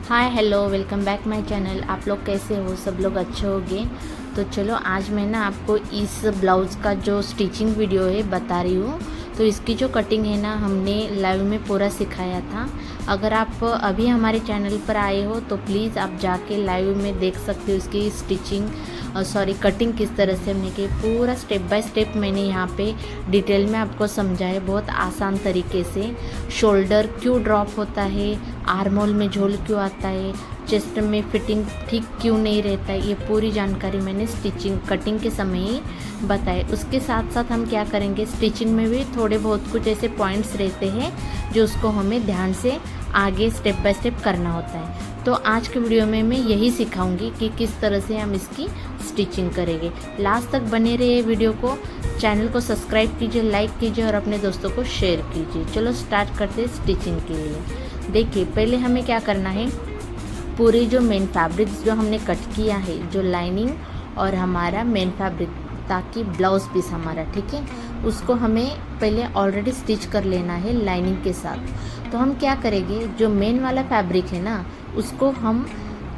Hi hello welcome back my channel. आप लोग कैसे हो? सब लोग अच्छे होंगे। तो चलो आज मैं ना आपको इस ब्लाउज़ का जो स्टिचिंग वीडियो है बता रही हूँ। तो इसकी जो कटिंग है ना हमने लाइव में पूरा सिखाया था। अगर आप अभी हमारे चैनल पर आए हो तो प्लीज़ आप जाके लाइव में देख सकते हो इसकी स्टिचिंग कटिंग किस तरह से हमने की। पूरा स्टेप बाय स्टेप मैंने यहाँ पे डिटेल में आपको समझा है बहुत आसान तरीके से। शोल्डर क्यों ड्रॉप होता है, आर्म होल में झोल क्यों आता है, चेस्ट में फिटिंग ठीक क्यों नहीं रहता है, ये पूरी जानकारी मैंने स्टिचिंग कटिंग के समय ही बताए। उसके साथ साथ हम क्या करेंगे, स्टिचिंग में भी थोड़े बहुत कुछ ऐसे पॉइंट्स रहते हैं जो उसको हमें ध्यान से आगे स्टेप बाय स्टेप करना होता है। तो आज के वीडियो में मैं यही सिखाऊंगी कि किस तरह से हम इसकी स्टिचिंग करेंगे। लास्ट तक बने रहिए वीडियो को। चैनल को सब्सक्राइब कीजिए, लाइक कीजिए और अपने दोस्तों को शेयर कीजिए। चलो स्टार्ट करते हैं स्टिचिंग के लिए। देखिए पहले हमें क्या करना है, पूरी जो मेन फैब्रिक्स जो हमने कट किया है, जो लाइनिंग और हमारा मेन फैब्रिक ताकि ब्लाउज पीस हमारा ठीक है, उसको हमें पहले ऑलरेडी स्टिच कर लेना है लाइनिंग के साथ। तो हम क्या करेंगे, जो मेन वाला फैब्रिक है ना उसको हम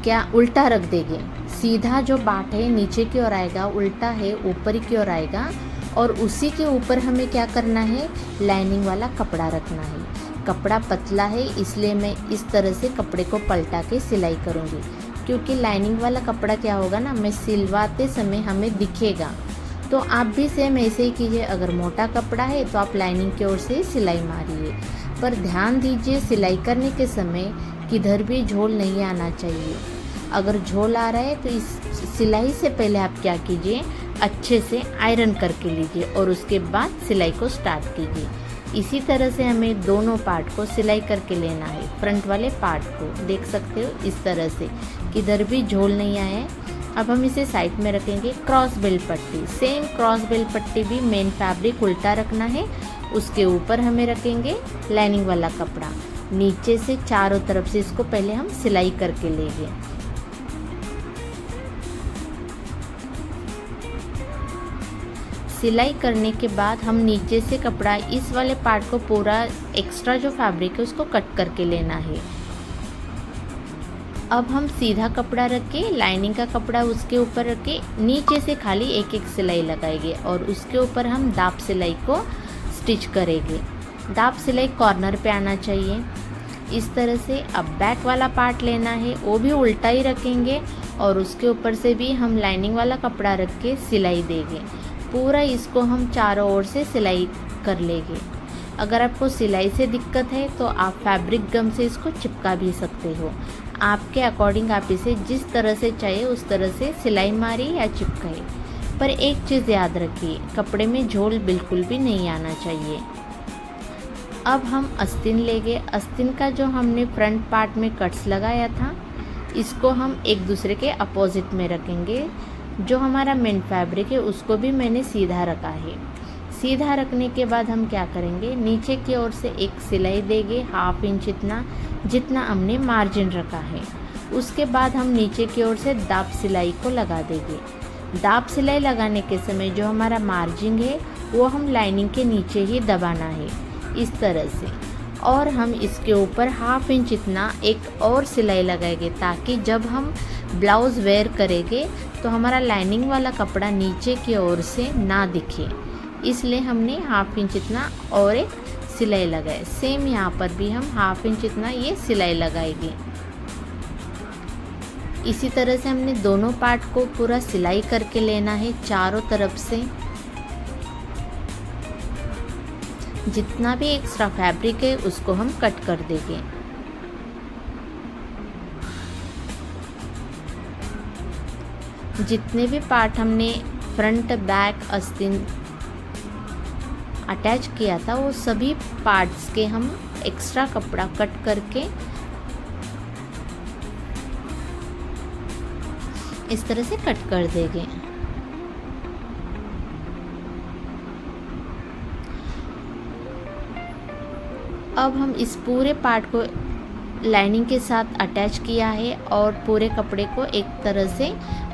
क्या उल्टा रख देंगे। सीधा जो बाट है नीचे की ओर आएगा, उल्टा है ऊपर की ओर आएगा और उसी के ऊपर हमें क्या करना है, लाइनिंग वाला कपड़ा रखना है। कपड़ा पतला है इसलिए मैं इस तरह से कपड़े को पलटा के सिलाई करूँगी, क्योंकि लाइनिंग वाला कपड़ा क्या होगा ना, मैं सिलवाते समय हमें दिखेगा। तो आप भी सेम ऐसे ही कीजिए। अगर मोटा कपड़ा है तो आप लाइनिंग की ओर से सिलाई मारिए, पर ध्यान दीजिए सिलाई करने के समय किधर भी झोल नहीं आना चाहिए। अगर झोल आ रहा है तो इस सिलाई से पहले आप क्या कीजिए, अच्छे से आयरन करके लीजिए और उसके बाद सिलाई को स्टार्ट कीजिए। इसी तरह से हमें दोनों पार्ट को सिलाई करके लेना है। फ्रंट वाले पार्ट को देख सकते हो इस तरह से, किधर भी झोल नहीं आया है। अब हम इसे साइड में रखेंगे। क्रॉस बेल्ट पट्टी, सेम क्रॉस बेल्ट पट्टी भी मेन फैब्रिक उल्टा रखना है, उसके ऊपर हमें रखेंगे लाइनिंग वाला कपड़ा। नीचे से चारों तरफ से इसको पहले हम सिलाई करके लेंगे। सिलाई करने के बाद हम नीचे से कपड़ा इस वाले पार्ट को पूरा एक्स्ट्रा जो फैब्रिक है उसको कट करके लेना है। अब हम सीधा कपड़ा रख के लाइनिंग का कपड़ा उसके ऊपर रख के नीचे से खाली एक एक सिलाई लगाएंगे और उसके ऊपर हम दाब सिलाई को स्टिच करेंगे। दाब सिलाई कॉर्नर पे आना चाहिए इस तरह से। अब बैक वाला पार्ट लेना है, वो भी उल्टा ही रखेंगे और उसके ऊपर से भी हम लाइनिंग वाला कपड़ा रख के सिलाई देंगे। पूरा इसको हम चारों ओर से सिलाई कर लेंगे। अगर आपको सिलाई से दिक्कत है तो आप फैब्रिक गम से इसको चिपका भी सकते हो। आपके अकॉर्डिंग आप इसे जिस तरह से चाहिए उस तरह से सिलाई मारिए या चिपकाइए। पर एक चीज़ याद रखिए, कपड़े में झोल बिल्कुल भी नहीं आना चाहिए। अब हम आस्तीन लेंगे। आस्तीन का जो हमने फ्रंट पार्ट में कट्स लगाया था इसको हम एक दूसरे के अपोजिट में रखेंगे। जो हमारा मेन फैब्रिक है उसको भी मैंने सीधा रखा है। सीधा रखने के बाद हम क्या करेंगे, नीचे की ओर से एक सिलाई देंगे 1/2 इंच जितना हमने मार्जिन रखा है। उसके बाद हम नीचे की ओर से दाब सिलाई को लगा देंगे। दाब सिलाई लगाने के समय जो हमारा मार्जिन है वो हम लाइनिंग के नीचे ही दबाना है इस तरह से। और हम इसके ऊपर 1/2 इंच इतना एक और सिलाई लगाएंगे ताकि जब हम ब्लाउज़ वेयर करेंगे तो हमारा लाइनिंग वाला कपड़ा नीचे की ओर से ना दिखे, इसलिए हमने 1/2 इंच इतना और एक सिलाई लगाए। सेम यहाँ पर भी हम 1/2 इंच इतना ये सिलाई लगाएंगे। इसी तरह से हमने दोनों पार्ट को पूरा सिलाई करके लेना है चारों तरफ से। जितना भी एक्स्ट्रा फैब्रिक है उसको हम कट कर देंगे। जितने भी पार्ट हमने फ्रंट बैक आस्तीन अटैच किया था वो सभी पार्ट्स के हम एक्स्ट्रा कपड़ा कट करके इस तरह से कट कर देंगे। अब हम इस पूरे पार्ट को लाइनिंग के साथ अटैच किया है और पूरे कपड़े को एक तरह से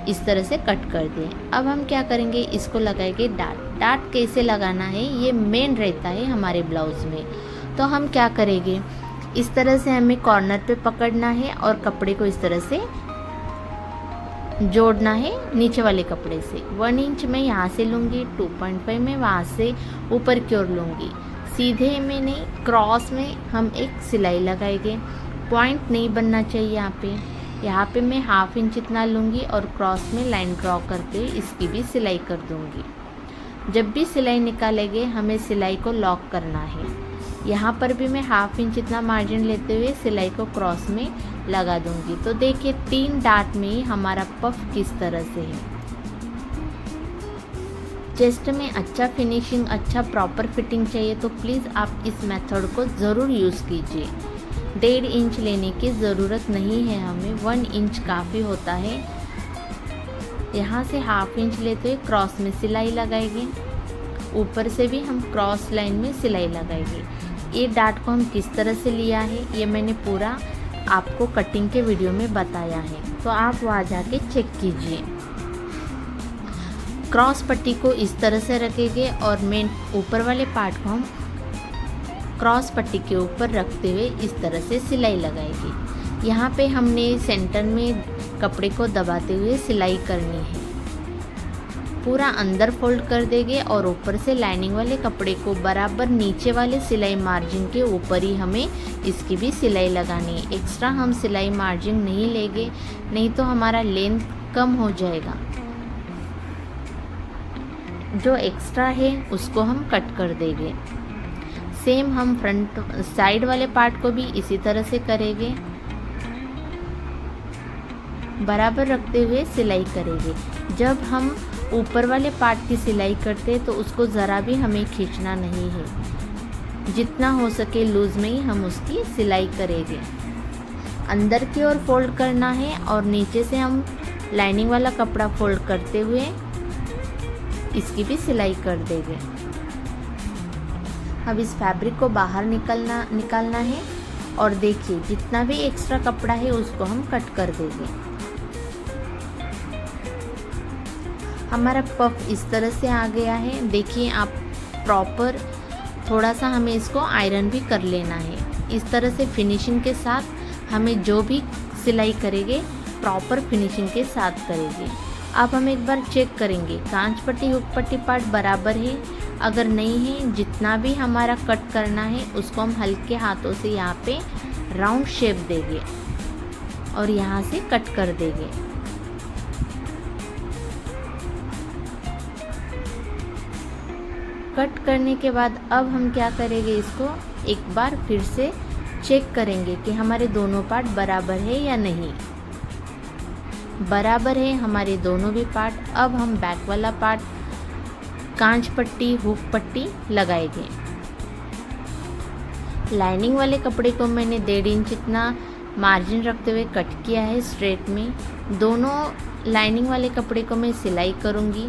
इस तरह से कट कर दें। अब हम क्या करेंगे, इसको लगाएंगे डाट। डाट कैसे लगाना है ये मेन रहता है हमारे ब्लाउज़ में। तो हम क्या करेंगे, इस तरह से हमें कॉर्नर पे पकड़ना है और कपड़े को इस तरह से जोड़ना है नीचे वाले कपड़े से। 1 इंच मैं यहाँ से लूँगी, 2.5 मैं वहाँ से ऊपर की ओर लूँगी। सीधे में नहीं, क्रॉस में हम एक सिलाई लगाएंगे। पॉइंट नहीं बनना चाहिए यहाँ पे मैं 1/2 इंच इतना लूँगी और क्रॉस में लाइन ड्रॉ करके इसकी भी सिलाई कर दूँगी। जब भी सिलाई निकालेंगे हमें सिलाई को लॉक करना है। यहाँ पर भी मैं 1/2 इंच इतना मार्जिन लेते हुए सिलाई को क्रॉस में लगा दूँगी। तो देखिए 3 डाट में ही हमारा पफ किस तरह से है। चेस्ट में अच्छा फिनिशिंग, अच्छा प्रॉपर फिटिंग चाहिए तो प्लीज़ आप इस मेथड को ज़रूर यूज़ कीजिए। 1.5 इंच लेने की ज़रूरत नहीं है हमें, 1 इंच काफ़ी होता है। यहाँ से 1/2 इंच लेते हुए क्रॉस में सिलाई लगाएंगे। ऊपर से भी हम क्रॉस लाइन में सिलाई लगाएंगे। ये डाट को हम किस तरह से लिया है ये मैंने पूरा आपको कटिंग के वीडियो में बताया है, तो आप वहाँ जाके चेक कीजिए। क्रॉस पट्टी को इस तरह से रखेंगे और मेन ऊपर वाले पार्ट को हम क्रॉस पट्टी के ऊपर रखते हुए इस तरह से सिलाई लगाएंगे। यहाँ पे हमने सेंटर में कपड़े को दबाते हुए सिलाई करनी है। पूरा अंदर फोल्ड कर देंगे और ऊपर से लाइनिंग वाले कपड़े को बराबर नीचे वाले सिलाई मार्जिन के ऊपर ही हमें इसकी भी सिलाई लगानी है। एक्स्ट्रा हम सिलाई मार्जिन नहीं लेंगे, नहीं तो हमारा लेंथ कम हो जाएगा। जो एक्स्ट्रा है उसको हम कट कर देंगे। सेम हम फ्रंट साइड वाले पार्ट को भी इसी तरह से करेंगे, बराबर रखते हुए सिलाई करेंगे। जब हम ऊपर वाले पार्ट की सिलाई करते हैं तो उसको ज़रा भी हमें खींचना नहीं है, जितना हो सके लूज़ में ही हम उसकी सिलाई करेंगे। अंदर की ओर फोल्ड करना है और नीचे से हम लाइनिंग वाला कपड़ा फोल्ड करते हुए इसकी भी सिलाई कर देंगे। अब इस फैब्रिक को बाहर निकालना है और देखिए जितना भी एक्स्ट्रा कपड़ा है उसको हम कट कर देंगे। हमारा पफ इस तरह से आ गया है। देखिए आप प्रॉपर थोड़ा सा हमें इसको आयरन भी कर लेना है। इस तरह से फिनिशिंग के साथ हमें जो भी सिलाई करेंगे प्रॉपर फिनिशिंग के साथ करेंगे। अब हम एक बार चेक करेंगे कांच पट्टी हुक पट्टी पार्ट बराबर है। अगर नहीं है, जितना भी हमारा कट करना है उसको हम हल्के हाथों से यहाँ पे राउंड शेप देंगे और यहाँ से कट कर देंगे। कट करने के बाद अब हम क्या करेंगे, इसको एक बार फिर से चेक करेंगे कि हमारे दोनों पार्ट बराबर है या नहीं। बराबर है हमारे दोनों भी पार्ट। अब हम बैक वाला पार्ट कांच पट्टी हुक पट्टी लगाएंगे। लाइनिंग वाले कपड़े को मैंने 1.5 इंच इतना मार्जिन रखते हुए कट किया है स्ट्रेट में। दोनों लाइनिंग वाले कपड़े को मैं सिलाई करूँगी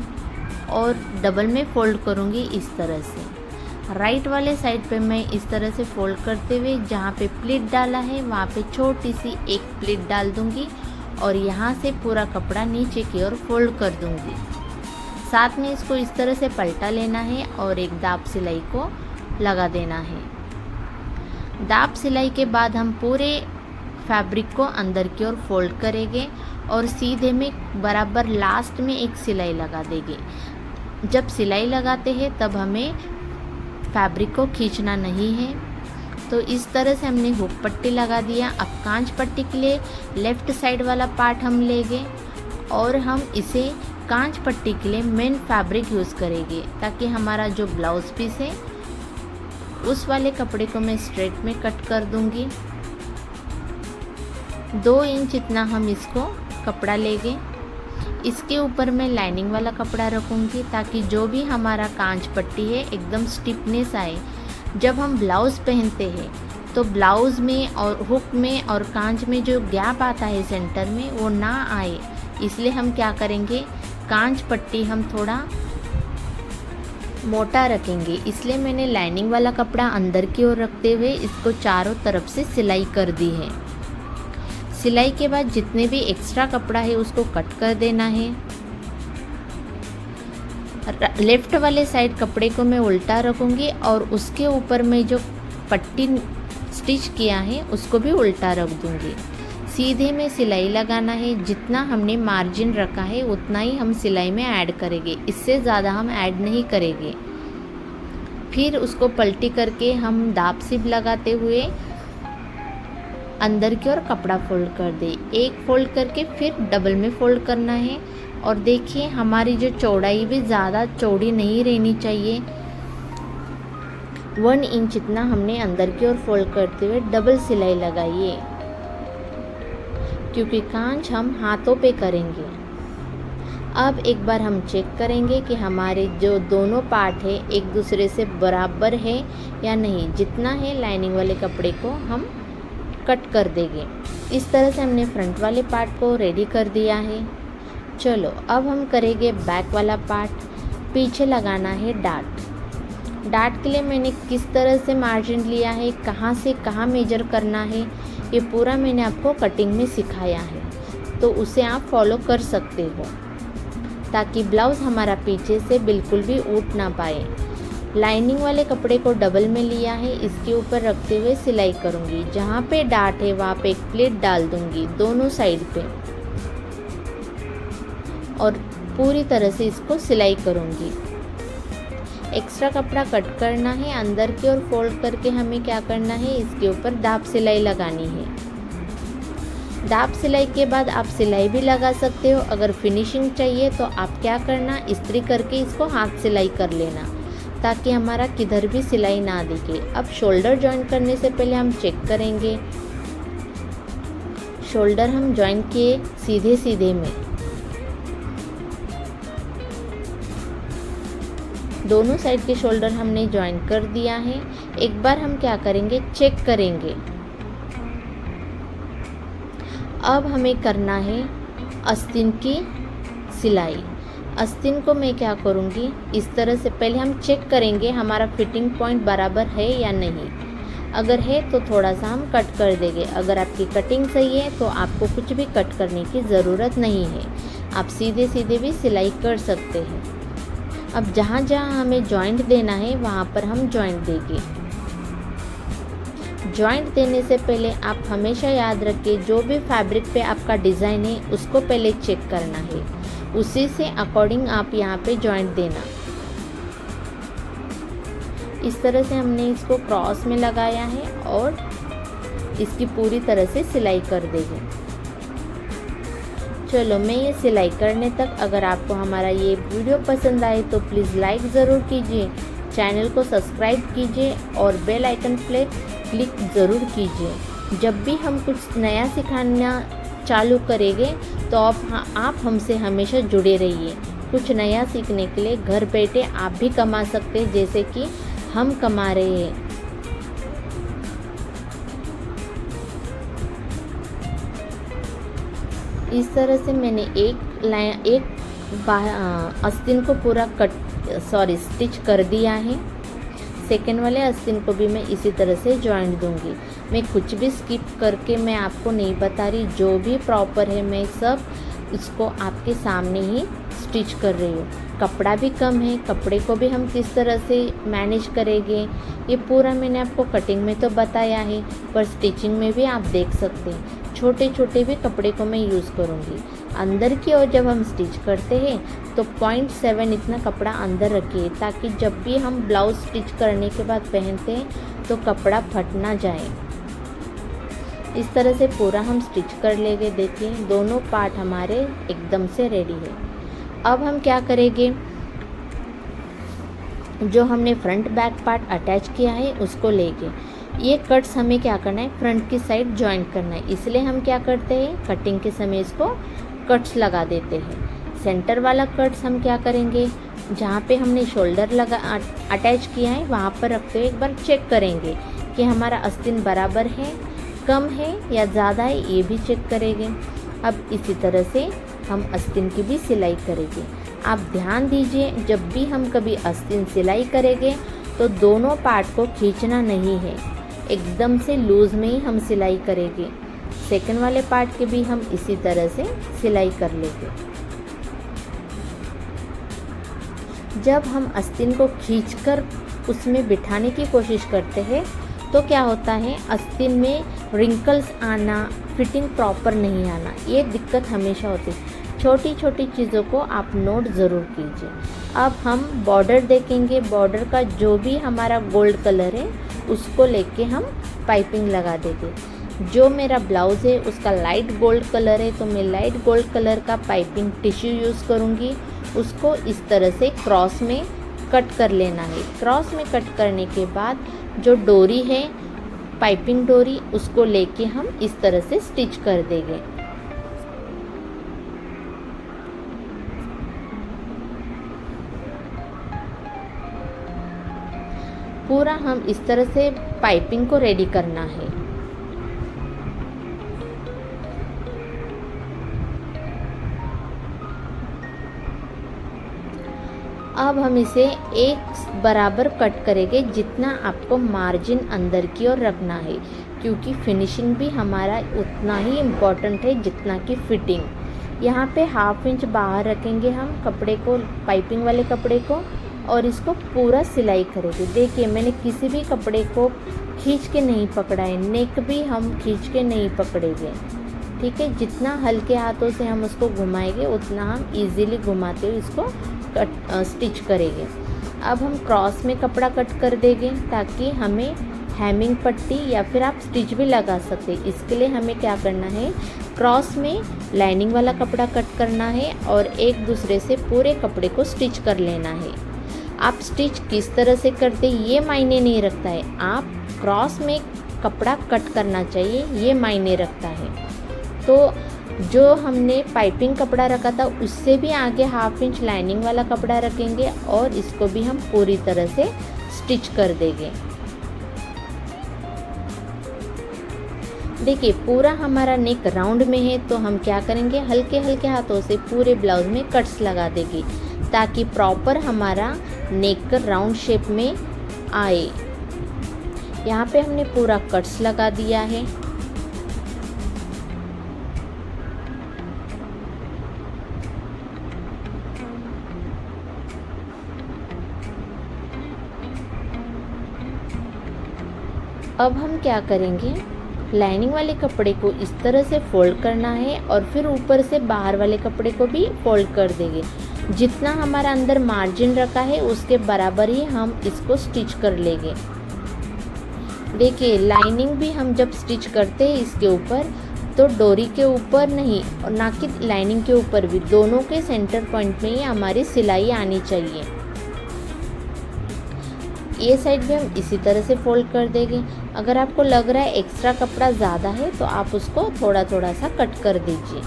और डबल में फोल्ड करूँगी इस तरह से। राइट वाले साइड पे मैं इस तरह से फोल्ड करते हुए जहाँ पे प्लीट डाला है वहाँ पे छोटी सी एक प्लीट डाल दूँगी और यहाँ से पूरा कपड़ा नीचे की ओर फोल्ड कर दूँगी। साथ में इसको इस तरह से पलटा लेना है और एक दाब सिलाई को लगा देना है। दाब सिलाई के बाद हम पूरे फैब्रिक को अंदर की ओर फोल्ड करेंगे और सीधे में बराबर लास्ट में एक सिलाई लगा देंगे। जब सिलाई लगाते हैं तब हमें फैब्रिक को खींचना नहीं है। तो इस तरह से हमने हुक पट्टी लगा दिया। अब कांच पट्टी के लिए लेफ़्ट साइड वाला पार्ट हम लेंगे और हम इसे कांच पट्टी के लिए मेन फैब्रिक यूज़ करेंगे, ताकि हमारा जो ब्लाउज़ पीस है उस वाले कपड़े को मैं स्ट्रेट में कट कर दूंगी। 2 इंच इतना हम इसको कपड़ा लेंगे। इसके ऊपर मैं लाइनिंग वाला कपड़ा रखूँगी ताकि जो भी हमारा कांच पट्टी है एकदम स्टिफनेस आए। जब हम ब्लाउज़ पहनते हैं तो ब्लाउज़ में और हुक में और कांच में जो गैप आता है सेंटर में वो ना आए, इसलिए हम क्या करेंगे, कांच पट्टी हम थोड़ा मोटा रखेंगे। इसलिए मैंने लाइनिंग वाला कपड़ा अंदर की ओर रखते हुए इसको चारों तरफ से सिलाई कर दी है। सिलाई के बाद जितने भी एक्स्ट्रा कपड़ा है उसको कट कर देना है। लेफ़्ट वाले साइड कपड़े को मैं उल्टा रखूँगी और उसके ऊपर मैं जो पट्टी स्टिच किया है उसको भी उल्टा रख दूँगी। सीधे में सिलाई लगाना है, जितना हमने मार्जिन रखा है उतना ही हम सिलाई में ऐड करेंगे, इससे ज़्यादा हम ऐड नहीं करेंगे। फिर उसको पलटी करके हम दाब सिप लगाते हुए अंदर की ओर कपड़ा फोल्ड कर दे। एक फोल्ड करके फिर डबल में फोल्ड करना है। और देखिए हमारी जो चौड़ाई भी ज़्यादा चौड़ी नहीं रहनी चाहिए। 1 इंच इतना हमने अंदर की ओर फोल्ड करते हुए डबल सिलाई लगाइए, क्योंकि कांच हम हाथों पे करेंगे। अब एक बार हम चेक करेंगे कि हमारे जो दोनों पार्ट है एक दूसरे से बराबर है या नहीं। जितना है लाइनिंग वाले कपड़े को हम कट कर देंगे। इस तरह से हमने फ्रंट वाले पार्ट को रेडी कर दिया है। चलो अब हम करेंगे बैक वाला पार्ट। पीछे लगाना है डाट। डाट के लिए मैंने किस तरह से मार्जिन लिया है, कहाँ से कहाँ मेजर करना है, ये पूरा मैंने आपको कटिंग में सिखाया है, तो उसे आप फॉलो कर सकते हो ताकि ब्लाउज़ हमारा पीछे से बिल्कुल भी उठ ना पाए। लाइनिंग वाले कपड़े को डबल में लिया है, इसके ऊपर रखते हुए सिलाई करूँगी। जहाँ पे डाट है वहाँ पे एक प्लेट डाल दूँगी दोनों साइड पे और पूरी तरह से इसको सिलाई करूँगी। एक्स्ट्रा कपड़ा कट करना है, अंदर की ओर फोल्ड करके हमें क्या करना है, इसके ऊपर दाब सिलाई लगानी है। दाब सिलाई के बाद आप सिलाई भी लगा सकते हो। अगर फिनिशिंग चाहिए तो आप क्या करना, इस्त्री करके इसको हाथ सिलाई कर लेना ताकि हमारा किधर भी सिलाई ना दिखे। अब शोल्डर जॉइन करने से पहले हम चेक करेंगे। शोल्डर हम जॉइन किए सीधे सीधे में, दोनों साइड के शोल्डर हमने जॉइन कर दिया है। एक बार हम क्या करेंगे, चेक करेंगे। अब हमें करना है आस्तीन की सिलाई। आस्तीन को मैं क्या करूँगी, इस तरह से पहले हम चेक करेंगे हमारा फिटिंग पॉइंट बराबर है या नहीं। अगर है तो थोड़ा सा हम कट कर देंगे। अगर आपकी कटिंग सही है तो आपको कुछ भी कट करने की ज़रूरत नहीं है, आप सीधे सीधे भी सिलाई कर सकते हैं। अब जहाँ जहाँ हमें जॉइंट देना है वहाँ पर हम जॉइंट देंगे। जॉइंट देने से पहले आप हमेशा याद रखिए, जो भी फैब्रिक पे आपका डिज़ाइन है उसको पहले चेक करना है, उसी से अकॉर्डिंग आप यहाँ पे जॉइंट देना। इस तरह से हमने इसको क्रॉस में लगाया है और इसकी पूरी तरह से सिलाई कर देंगे। चलो मैं ये सिलाई करने तक, अगर आपको हमारा ये वीडियो पसंद आए तो प्लीज़ लाइक ज़रूर कीजिए, चैनल को सब्सक्राइब कीजिए और बेल आइकन पे क्लिक ज़रूर कीजिए। जब भी हम कुछ नया सिखाना चालू करेंगे तो आप हमसे हमेशा जुड़े रहिए। कुछ नया सीखने के लिए घर बैठे आप भी कमा सकते हैं, जैसे कि हम कमा रहे हैं। इस तरह से मैंने एक आस्तीन को पूरा स्टिच कर दिया है। सेकेंड वाले आस्तीन को भी मैं इसी तरह से जॉइंट दूंगी। मैं कुछ भी स्किप करके मैं आपको नहीं बता रही, जो भी प्रॉपर है मैं सब इसको आपके सामने ही स्टिच कर रही हूँ। कपड़ा भी कम है, कपड़े को भी हम किस तरह से मैनेज करेंगे ये पूरा मैंने आपको कटिंग में तो बताया है, पर स्टिचिंग में भी आप देख सकते हैं। छोटे छोटे भी कपड़े को मैं यूज़ करूँगी। अंदर की ओर जब हम स्टिच करते हैं तो 0.7 इतना कपड़ा अंदर रखिए, ताकि जब भी हम ब्लाउज स्टिच करने के बाद पहनते हैं तो कपड़ा फट ना जाए। इस तरह से पूरा हम स्टिच कर लेंगे। देखिए दोनों पार्ट हमारे एकदम से रेडी है। अब हम क्या करेंगे, जो हमने फ्रंट बैक पार्ट अटैच किया है उसको लेके ये कट्स हमें क्या करना है, फ्रंट की साइड जॉइंट करना है। इसलिए हम क्या करते हैं, कटिंग के समय इसको कट्स लगा देते हैं। सेंटर वाला कट्स हम क्या करेंगे, जहाँ पे हमने शोल्डर अटैच किया है वहाँ पर रखते हुए एक बार चेक करेंगे कि हमारा आस्तीन बराबर है, कम है या ज़्यादा है, ये भी चेक करेंगे। अब इसी तरह से हम आस्तीन की भी सिलाई करेंगे। आप ध्यान दीजिए, जब भी हम कभी आस्तीन सिलाई करेंगे तो दोनों पार्ट को खींचना नहीं है, एकदम से लूज़ में ही हम सिलाई करेंगे। सेकंड वाले पार्ट के भी हम इसी तरह से सिलाई कर लेंगे। जब हम आस्तीन को खींचकर उसमें बिठाने की कोशिश करते हैं तो क्या होता है, आस्तीन में रिंकल्स आना, फिटिंग प्रॉपर नहीं आना, ये दिक्कत हमेशा होती है। छोटी छोटी चीज़ों को आप नोट ज़रूर कीजिए। अब हम बॉर्डर देखेंगे। बॉर्डर का जो भी हमारा गोल्ड कलर है उसको लेके हम पाइपिंग लगा देंगे। जो मेरा ब्लाउज़ है उसका लाइट गोल्ड कलर है, तो मैं लाइट गोल्ड कलर का पाइपिंग टिश्यू यूज़ करूँगी। उसको इस तरह से क्रॉस में कट कर लेना है। क्रॉस में कट करने के बाद जो डोरी है, पाइपिंग डोरी, उसको लेके हम इस तरह से स्टिच कर देंगे। पूरा हम इस तरह से पाइपिंग को रेडी करना है। अब हम इसे एक बराबर कट करेंगे, जितना आपको मार्जिन अंदर की ओर रखना है, क्योंकि फिनिशिंग भी हमारा उतना ही इम्पोर्टेंट है जितना कि फिटिंग। यहाँ पे 1/2 इंच बाहर रखेंगे हम कपड़े को, पाइपिंग वाले कपड़े को, और इसको पूरा सिलाई करेंगे। देखिए मैंने किसी भी कपड़े को खींच के नहीं पकड़ा है, नेक भी हम खींच के नहीं पकड़ेंगे, ठीक है। जितना हल्के हाथों से हम उसको घुमाएंगे उतना हम इजीली घुमाते हुए इसको स्टिच करेंगे। अब हम क्रॉस में कपड़ा कट कर देंगे, ताकि हमें हैमिंग पट्टी या फिर आप स्टिच भी लगा सकते हैं। इसके लिए हमें क्या करना है, क्रॉस में लाइनिंग वाला कपड़ा कट करना है और एक दूसरे से पूरे कपड़े को स्टिच कर लेना है। आप स्टिच किस तरह से करते ये मायने नहीं रखता है, आप क्रॉस में कपड़ा कट करना चाहिए, ये मायने रखता है। तो जो हमने पाइपिंग कपड़ा रखा था उससे भी आगे 1/2 इंच लाइनिंग वाला कपड़ा रखेंगे और इसको भी हम पूरी तरह से स्टिच कर देंगे। देखिए पूरा हमारा नेक राउंड में है, तो हम क्या करेंगे, हल्के हल्के हाथों से पूरे ब्लाउज में कट्स लगा देंगे, ताकि प्रॉपर हमारा नेक राउंड शेप में आए। यहाँ पे हमने पूरा कट्स लगा दिया है। अब हम क्या करेंगे, लाइनिंग वाले कपड़े को इस तरह से फोल्ड करना है और फिर ऊपर से बाहर वाले कपड़े को भी फोल्ड कर देंगे। जितना हमारा अंदर मार्जिन रखा है उसके बराबर ही हम इसको स्टिच कर लेंगे। देखिए लाइनिंग भी हम जब स्टिच करते हैं इसके ऊपर, तो डोरी के ऊपर नहीं और ना कि लाइनिंग के ऊपर भी, दोनों के सेंटर पॉइंट में ही हमारी सिलाई आनी चाहिए। ये साइड भी हम इसी तरह से फोल्ड कर देंगे। अगर आपको लग रहा है एक्स्ट्रा कपड़ा ज़्यादा है तो आप उसको थोड़ा थोड़ा सा कट कर दीजिए।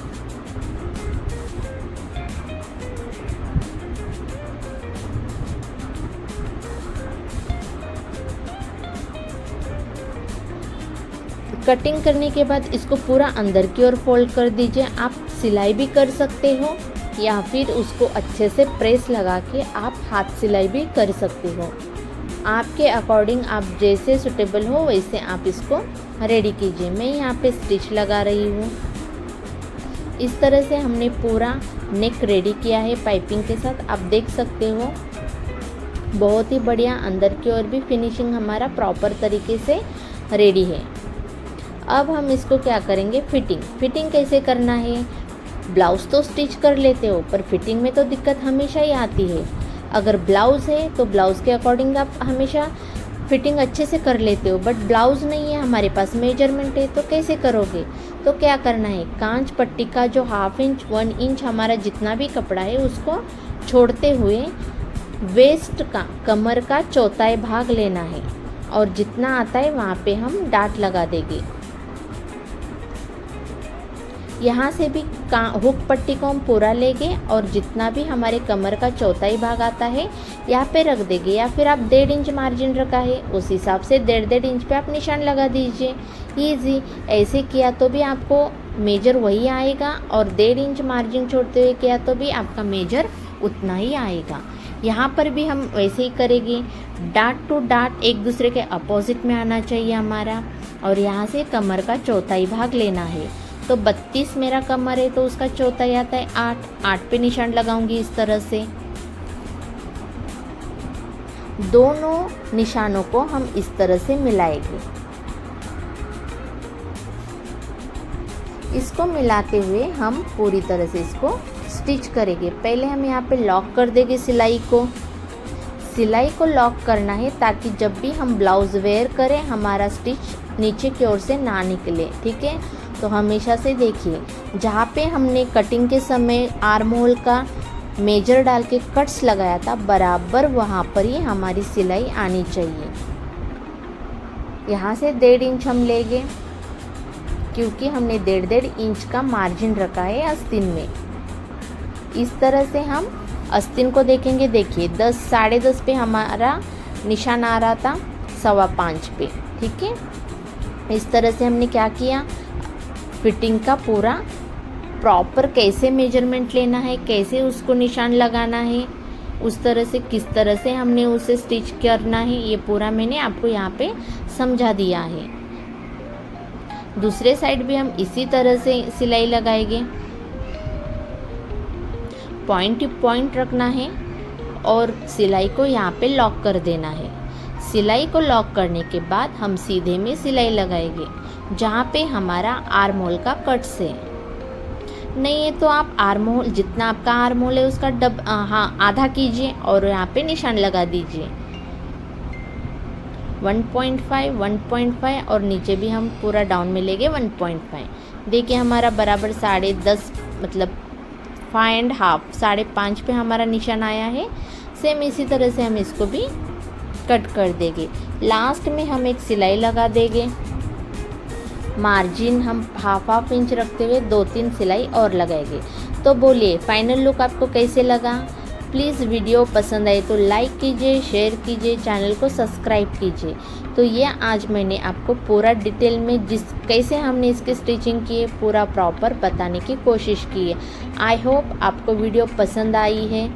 कटिंग करने के बाद इसको पूरा अंदर की ओर फोल्ड कर दीजिए। आप सिलाई भी कर सकते हो या फिर उसको अच्छे से प्रेस लगा के आप हाथ सिलाई भी कर सकते हो। आपके अकॉर्डिंग आप जैसे सूटेबल हो वैसे आप इसको रेडी कीजिए। मैं यहाँ पे स्टिच लगा रही हूँ। इस तरह से हमने पूरा नेक रेडी किया है पाइपिंग के साथ। आप देख सकते हो बहुत ही बढ़िया अंदर की ओर भी फिनिशिंग हमारा प्रॉपर तरीके से रेडी है। अब हम इसको क्या करेंगे, फिटिंग कैसे करना है। ब्लाउज़ तो स्टिच कर लेते हो पर फिटिंग में तो दिक्कत हमेशा ही आती है। अगर ब्लाउज़ है तो ब्लाउज़ के अकॉर्डिंग आप हमेशा फिटिंग अच्छे से कर लेते हो, बट ब्लाउज़ नहीं है हमारे पास, मेजरमेंट है, तो कैसे करोगे। तो क्या करना है, कांच पट्टी का जो 1/2 इंच 1 इंच हमारा जितना भी कपड़ा है उसको छोड़ते हुए वेस्ट का, कमर का चौथाई भाग लेना है और जितना आता है वहाँ पे हम डाट लगा देंगे। यहाँ से भी हुक पट्टी को हम पूरा लेंगे और जितना भी हमारे कमर का चौथाई भाग आता है यहाँ पे रख देंगे, या फिर आप 1.5 इंच मार्जिन रखा है उस हिसाब से 1.5 इंच पे आप निशान लगा दीजिए। ईजी ऐसे किया तो भी आपको मेजर वही आएगा और 1.5 इंच मार्जिन छोड़ते हुए किया तो भी आपका मेजर उतना ही आएगा। यहाँ पर भी हम वैसे ही करेंगे। डाट टू डाट एक दूसरे के अपोजिट में आना चाहिए हमारा, और यहाँ से कमर का चौथाई भाग लेना है। तो 32 मेरा कमर है तो उसका चौथाई आता है 8 पे निशान लगाऊंगी इस तरह से। दोनों निशानों को हम इस तरह से मिलाएंगे। इसको मिलाते हुए हम पूरी तरह से इसको स्टिच करेंगे। पहले हम यहाँ पे लॉक कर देंगे सिलाई को लॉक करना है ताकि जब भी हम ब्लाउज़ वेयर करें हमारा स्टिच नीचे की ओर से ना निकले, ठीक है। तो हमेशा से देखिए, जहाँ पे हमने कटिंग के समय आर्म होल का मेजर डाल के कट्स लगाया था, बराबर वहाँ पर ही हमारी सिलाई आनी चाहिए। यहाँ से 1.5 इंच हम लेंगे, क्योंकि हमने 1.5 इंच का मार्जिन रखा है आस्तीन में। इस तरह से हम आस्तीन को देखेंगे। देखिए 10-10.5 पे हमारा निशान आ रहा था 5.25 पे, ठीक है। इस तरह से हमने क्या किया, फिटिंग का पूरा प्रॉपर कैसे मेजरमेंट लेना है, कैसे उसको निशान लगाना है, उस तरह से किस तरह से हमने उसे स्टिच करना है, ये पूरा मैंने आपको यहाँ पे समझा दिया है। दूसरे साइड भी हम इसी तरह से सिलाई लगाएंगे। पॉइंट टू पॉइंट रखना है और सिलाई को यहाँ पे लॉक कर देना है। सिलाई को लॉक करने के बाद हम सीधे में सिलाई लगाएंगे जहाँ पे हमारा आर्म होल का कट्स है। नहीं है तो आप आर्म होल, जितना आपका आर्म होल है उसका आधा कीजिए और यहाँ पे निशान लगा दीजिए। 1.5 और नीचे भी हम पूरा डाउन में लेंगे 1.5। देखिए हमारा बराबर 10.5 मतलब 5.5 5.5 पे हमारा निशान आया है। सेम इसी तरह से हम इसको भी कट कर देंगे। लास्ट में हम एक सिलाई लगा देंगे। मार्जिन हम हाफ इंच रखते हुए 2-3 सिलाई और लगाएंगे। तो बोलिए फाइनल लुक आपको कैसे लगा। प्लीज़ वीडियो पसंद आए तो लाइक कीजिए, शेयर कीजिए, चैनल को सब्सक्राइब कीजिए। तो ये आज मैंने आपको पूरा डिटेल में कैसे हमने इसकी स्टिचिंग की है पूरा प्रॉपर बताने की कोशिश की है। आई होप आपको वीडियो पसंद आई है।